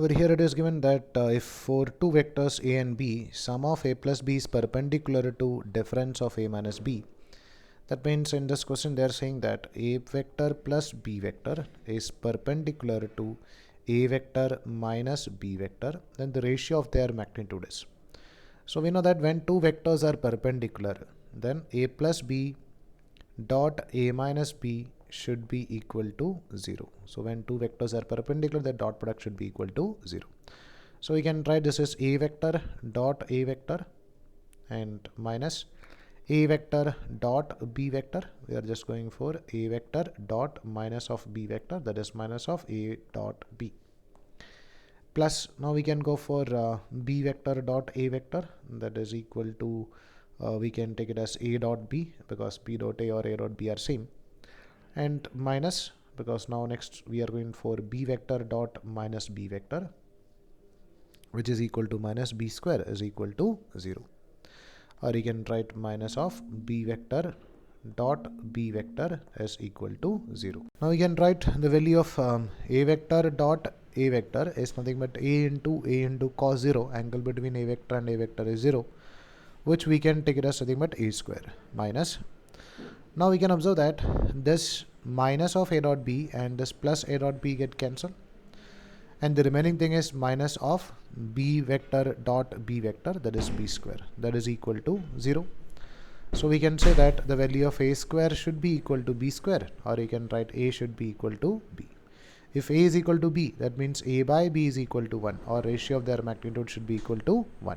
Over here it is given that if for two vectors a and b, sum of a plus b is perpendicular to difference of a minus b. That means in this question they are saying that a vector plus b vector is perpendicular to a vector minus b vector, then the ratio of their magnitude is. So we know that when two vectors are perpendicular, then a plus b dot a minus b should be equal to 0. So when two vectors are perpendicular, the dot product should be equal to 0. So we can write this as a vector dot a vector and minus a vector dot b vector. We are just going for a vector dot minus of b vector, that is minus of a dot b. Plus now we can go for b vector dot a vector, that is equal to we can take it as a dot b because b dot a or a dot b are same, and minus because now next we are going for b vector dot minus b vector, which is equal to minus b square is equal to 0. Or you can write minus of b vector dot b vector is equal to 0. Now we can write the value of a vector dot a vector is nothing but a into cos 0, angle between a vector and a vector is 0, which we can take it as nothing but a square minus. Now we can observe that this minus of a dot b and this plus a dot b get cancelled, and the remaining thing is minus of b vector dot b vector, that is b square, that is equal to 0. So we can say that the value of a square should be equal to b square, or you can write a should be equal to b. If a is equal to b, that means a by b is equal to 1, or ratio of their magnitude should be equal to 1.